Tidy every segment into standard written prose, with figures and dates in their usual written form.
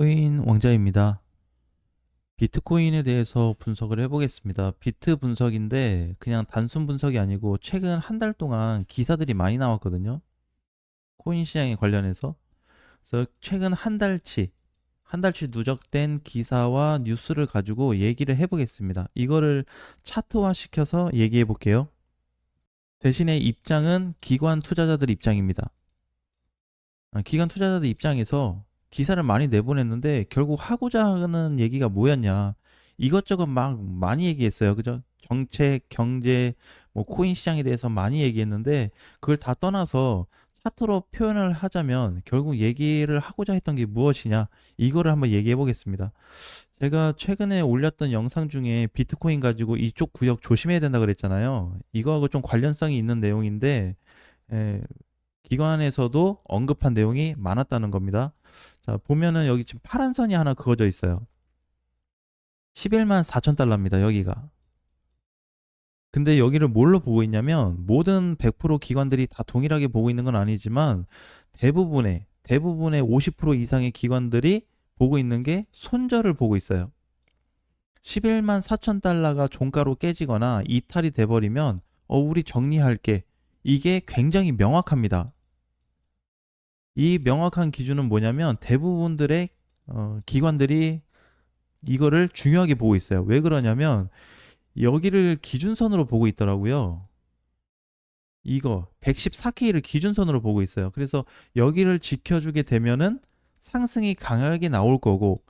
비트코인 왕자입니다. 비트코인에 대해서 분석을 해보겠습니다. 비트 분석인데 그냥 단순 분석이 아니고 최근 한 달 동안 기사들이 많이 나왔거든요. 코인 시장에 관련해서. 그래서 최근 한 달치 누적된 기사와 뉴스를 가지고 얘기를 해보겠습니다. 이거를 차트화 시켜서 얘기해 볼게요. 대신에 입장은 기관 투자자들 입장입니다. 기관 투자자들 입장에서 기사를 많이 내보냈는데 결국 하고자 하는 얘기가 뭐였냐. 이것저것 막 많이 얘기했어요. 그죠? 정책, 경제, 뭐 코인 시장에 대해서 많이 얘기했는데 그걸 다 떠나서 차트로 표현을 하자면 결국 얘기를 하고자 했던 게 무엇이냐. 이거를 한번 얘기해 보겠습니다. 제가 최근에 올렸던 영상 중에 비트코인 가지고 이쪽 구역 조심해야 된다 그랬잖아요. 이거하고 좀 관련성이 있는 내용인데 에, 기관에서도 언급한 내용이 많았다는 겁니다. 자, 보면은 여기 지금 파란 선이 하나 그어져 있어요. 11만 4천 달러입니다. 여기가. 근데 여기를 뭘로 보고 있냐면 모든 100% 기관들이 다 동일하게 보고 있는 건 아니지만 대부분의 50% 이상의 기관들이 보고 있는 게 손절을 보고 있어요. 11만 4천 달러가 종가로 깨지거나 이탈이 돼버리면 우리 정리할게. 이게 굉장히 명확합니다. 이 명확한 기준은 뭐냐면 대부분들의 기관들이 이거를 중요하게 보고 있어요. 왜 그러냐면 여기를 기준선으로 보고 있더라고요. 이거 114K를 기준선으로 보고 있어요. 그래서 여기를 지켜주게 되면은 상승이 강하게 나올 거고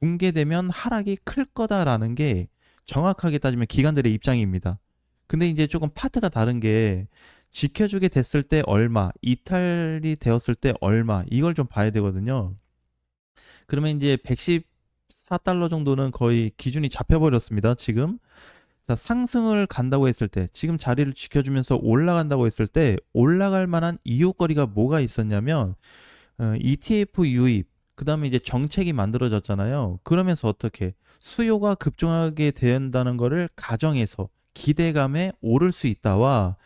붕괴되면 하락이 클 거다라는 게 정확하게 따지면 기관들의 입장입니다. 근데 이제 조금 파트가 다른 게 지켜주게 됐을 때 얼마, 이탈이 되었을 때 얼마, 이걸 좀 봐야 되거든요. 그러면 이제 114달러 정도는 거의 기준이 잡혀버렸습니다. 지금. 자, 상승을 간다고 했을 때, 지금 자리를 지켜주면서 올라간다고 했을 때, 올라갈 만한 이유거리가 뭐가 있었냐면, ETF 유입, 그 다음에 이제 정책이 만들어졌잖아요. 그러면서 어떻게 수요가 급증하게 된다는 거를 가정해서 기대감에 오를 수 있다와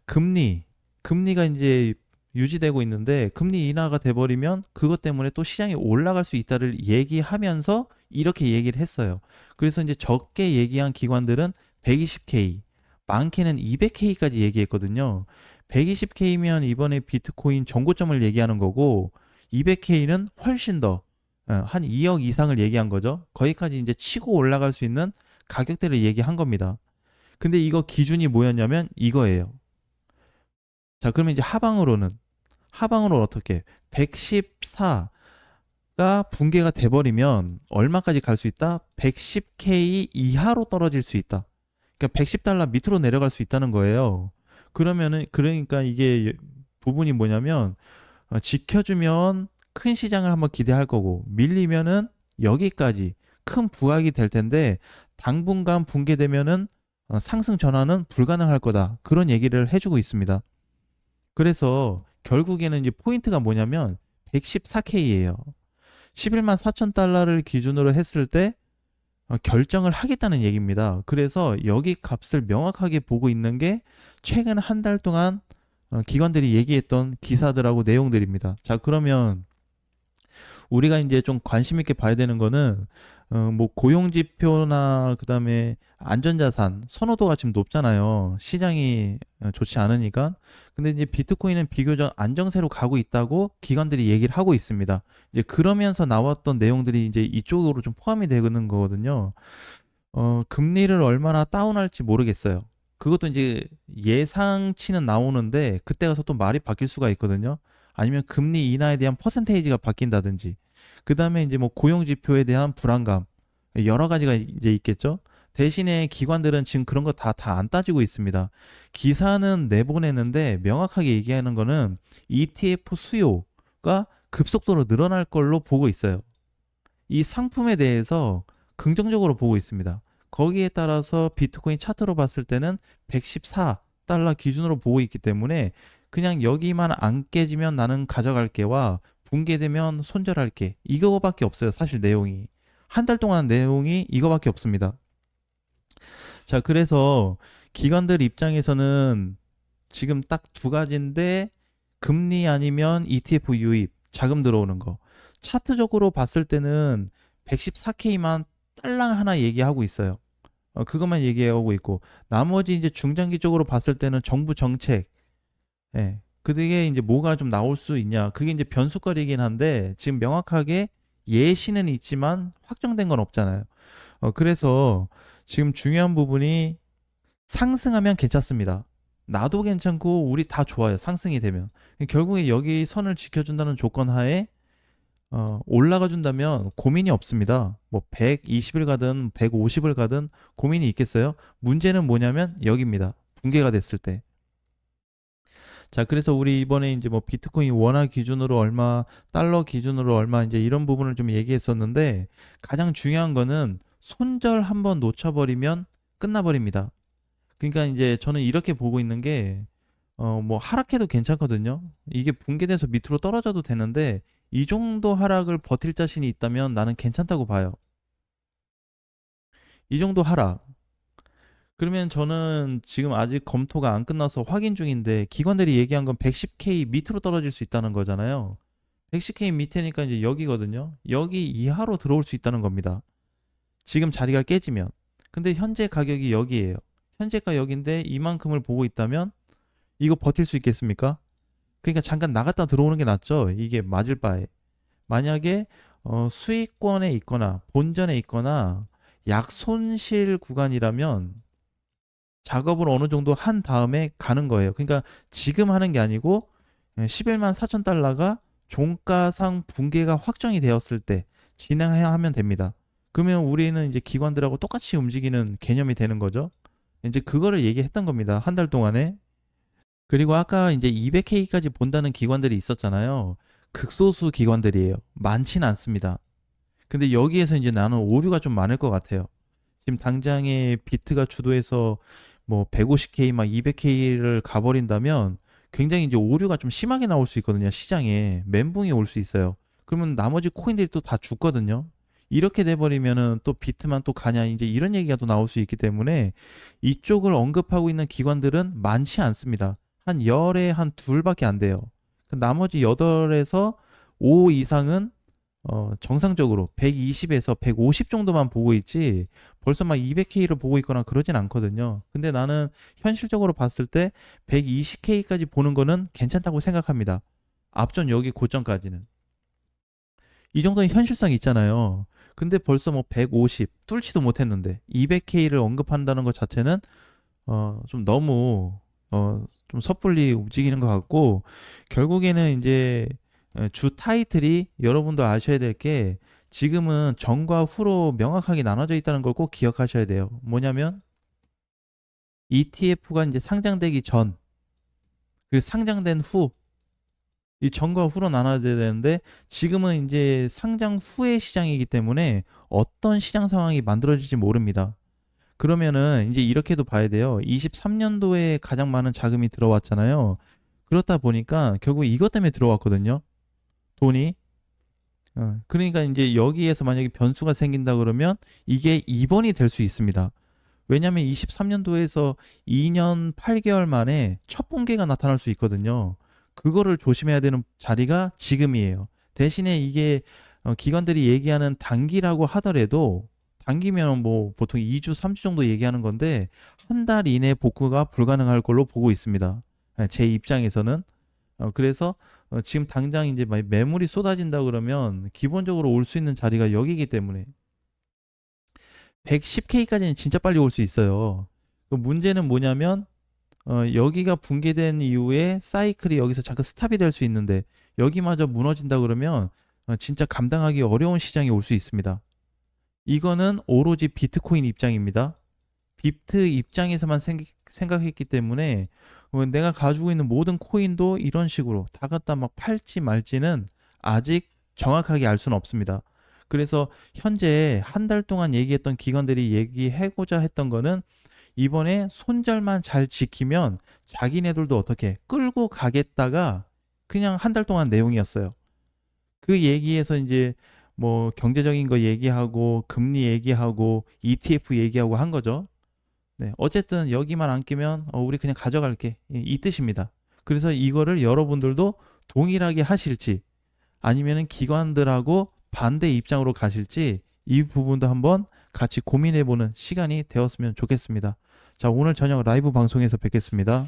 금리, 금리가 이제 유지되고 있는데 금리 인하가 돼버리면 그것 때문에 또 시장이 올라갈 수 있다를 얘기하면서 이렇게 얘기를 했어요. 그래서 이제 적게 얘기한 기관들은 120K, 많게는 200K까지 얘기했거든요. 120K면 이번에 비트코인 정고점을 얘기하는 거고 200K는 훨씬 더 한 2억 이상을 얘기한 거죠. 거기까지 이제 치고 올라갈 수 있는 가격대를 얘기한 겁니다. 근데 이거 기준이 뭐였냐면 이거예요. 자, 그러면 이제 하방으로 어떻게 114가 붕괴가 돼버리면 얼마까지 갈 수 있다? 110K 이하로 떨어질 수 있다. 그러니까 110달러 밑으로 내려갈 수 있다는 거예요. 그러니까 이게 부분이 뭐냐면 지켜주면 큰 시장을 한번 기대할 거고 밀리면은 여기까지 큰 부각이 될 텐데 당분간 붕괴되면은 상승 전환은 불가능할 거다. 그런 얘기를 해주고 있습니다. 그래서 결국에는 이제 포인트가 뭐냐면 114K예요. 11만 4천 달러를 기준으로 했을 때 결정을 하겠다는 얘기입니다. 그래서 여기 값을 명확하게 보고 있는 게 최근 한 달 동안 기관들이 얘기했던 기사들하고 내용들입니다. 자, 그러면 우리가 이제 좀 관심 있게 봐야 되는 거는 뭐 고용 지표나 그다음에 안전자산 선호도가 지금 높잖아요. 시장이 좋지 않으니까. 근데 이제 비트코인은 비교적 안정세로 가고 있다고 기관들이 얘기를 하고 있습니다. 이제 그러면서 나왔던 내용들이 이제 이쪽으로 좀 포함이 되는 거거든요. 금리를 얼마나 다운할지 모르겠어요. 그것도 이제 예상치는 나오는데 그때 가서 또 말이 바뀔 수가 있거든요. 아니면 금리 인하에 대한 퍼센테이지가 바뀐다든지. 그다음에 이제 뭐 고용 지표에 대한 불안감 여러 가지가 이제 있겠죠. 대신에 기관들은 지금 그런 거 다 안 따지고 있습니다. 기사는 내보내는데 명확하게 얘기하는 거는 ETF 수요가 급속도로 늘어날 걸로 보고 있어요. 이 상품에 대해서 긍정적으로 보고 있습니다. 거기에 따라서 비트코인 차트로 봤을 때는 114달러 기준으로 보고 있기 때문에 그냥 여기만 안 깨지면 나는 가져갈게와 붕괴되면 손절할게. 이거밖에 없어요. 사실 내용이. 한 달 동안 내용이 이거밖에 없습니다. 자, 그래서 기관들 입장에서는 지금 딱 두 가지인데 금리 아니면 ETF 유입, 자금 들어오는 거. 차트적으로 봤을 때는 114K만 딸랑 하나 얘기하고 있어요. 그것만 얘기하고 있고, 나머지 이제 중장기적으로 봤을 때는 정부 정책, 예. 그게 이제 뭐가 좀 나올 수 있냐. 그게 이제 변수거리긴 한데, 지금 명확하게 예시는 있지만 확정된 건 없잖아요. 그래서 지금 중요한 부분이 상승하면 괜찮습니다. 나도 괜찮고 우리 다 좋아요. 상승이 되면. 결국에 여기 선을 지켜준다는 조건 하에 올라가 준다면 고민이 없습니다. 뭐 120일 가든 150을 가든 고민이 있겠어요? 문제는 뭐냐면 여기입니다. 붕괴가 됐을 때. 자, 그래서 우리 이번에 이제 뭐 비트코인 원화 기준으로 얼마, 달러 기준으로 얼마 이제 이런 부분을 좀 얘기했었는데 가장 중요한 거는 손절 한번 놓쳐버리면 끝나버립니다. 그러니까 이제 저는 이렇게 보고 있는 게 뭐 하락해도 괜찮거든요. 이게 붕괴돼서 밑으로 떨어져도 되는데 이 정도 하락을 버틸 자신이 있다면 나는 괜찮다고 봐요. 이 정도 하락. 그러면 저는 지금 아직 검토가 안 끝나서 확인 중인데 기관들이 얘기한 건 110K 밑으로 떨어질 수 있다는 거잖아요. 110K 밑에니까 이제 여기거든요. 여기 이하로 들어올 수 있다는 겁니다. 지금 자리가 깨지면. 근데 현재 가격이 여기예요. 현재가 여기인데 이만큼을 보고 있다면 이거 버틸 수 있겠습니까? 그러니까 잠깐 나갔다 들어오는 게 낫죠. 이게 맞을 바에. 만약에 수익권에 있거나 본전에 있거나 약손실 구간이라면 작업을 어느 정도 한 다음에 가는 거예요. 그러니까 지금 하는 게 아니고 11만 4천 달러가 종가상 붕괴가 확정이 되었을 때 진행해야 하면 됩니다. 그러면 우리는 이제 기관들하고 똑같이 움직이는 개념이 되는 거죠. 이제 그거를 얘기했던 겁니다. 한 달 동안에. 그리고 아까 이제 200K까지 본다는 기관들이 있었잖아요. 극소수 기관들이에요. 많지는 않습니다. 근데 여기에서 이제 나는 오류가 좀 많을 것 같아요. 지금 당장에 비트가 주도해서 뭐 150K 막 200K를 가버린다면 굉장히 이제 오류가 좀 심하게 나올 수 있거든요. 시장에 멘붕이 올 수 있어요. 그러면 나머지 코인들이 또 다 죽거든요. 이렇게 돼버리면은 또 비트만 또 가냐 이제 이런 얘기가 또 나올 수 있기 때문에 이쪽을 언급하고 있는 기관들은 많지 않습니다. 한 열에 한 둘밖에 안 돼요. 나머지 8에서 5 이상은 정상적으로 120에서 150 정도만 보고 있지 벌써 막 200K를 보고 있거나 그러진 않거든요. 근데 나는 현실적으로 봤을 때 120K까지 보는 거는 괜찮다고 생각합니다. 앞전 여기 고점까지는. 이 정도는 현실성이 있잖아요. 근데 벌써 뭐 150 뚫지도 못했는데 200K를 언급한다는 것 자체는 좀 너무 좀 섣불리 움직이는 것 같고 결국에는 이제 주 타이틀이 여러분도 아셔야 될 게 지금은 전과 후로 명확하게 나눠져 있다는 걸 꼭 기억하셔야 돼요. 뭐냐면 ETF가 이제 상장되기 전, 그리고 상장된 후, 이 전과 후로 나눠져야 되는데 지금은 이제 상장 후의 시장이기 때문에 어떤 시장 상황이 만들어질지 모릅니다. 그러면은 이제 이렇게도 봐야 돼요. 23년도에 가장 많은 자금이 들어왔잖아요. 그렇다 보니까 결국 이것 때문에 들어왔거든요. 돈이. 그러니까 이제 여기에서 만약에 변수가 생긴다 그러면 이게 2번이 될 수 있습니다. 왜냐하면 23년도에서 2년 8개월 만에 첫 붕괴가 나타날 수 있거든요. 그거를 조심해야 되는 자리가 지금이에요. 대신에 이게 기관들이 얘기하는 단기라고 하더라도 단기면 뭐 보통 2주, 3주 정도 얘기하는 건데 한 달 이내 복구가 불가능할 걸로 보고 있습니다. 제 입장에서는. 그래서 지금 당장 이제 매물이 쏟아진다 그러면 기본적으로 올 수 있는 자리가 여기이기 때문에 110K까지는 진짜 빨리 올 수 있어요. 그 문제는 뭐냐면 여기가 붕괴된 이후에 사이클이 여기서 잠깐 스탑이 될 수 있는데 여기마저 무너진다 그러면 진짜 감당하기 어려운 시장이 올 수 있습니다. 이거는 오로지 비트코인 입장입니다. 비트 입장에서만 생각했기 때문에 내가 가지고 있는 모든 코인도 이런 식으로 다 갖다 막 팔지 말지는 아직 정확하게 알 수는 없습니다. 그래서 현재 한 달 동안 얘기했던 기관들이 얘기하고자 했던 거는 이번에 손절만 잘 지키면 자기네들도 어떻게 끌고 가겠다가 그냥 한 달 동안 내용이었어요. 그 얘기에서 이제 뭐 경제적인 거 얘기하고 금리 얘기하고 ETF 얘기하고 한 거죠. 네, 어쨌든 여기만 안 끼면 우리 그냥 가져갈게 이 뜻입니다. 그래서 이거를 여러분들도 동일하게 하실지 아니면은 기관들하고 반대 입장으로 가실지 이 부분도 한번 같이 고민해보는 시간이 되었으면 좋겠습니다. 자, 오늘 저녁 라이브 방송에서 뵙겠습니다.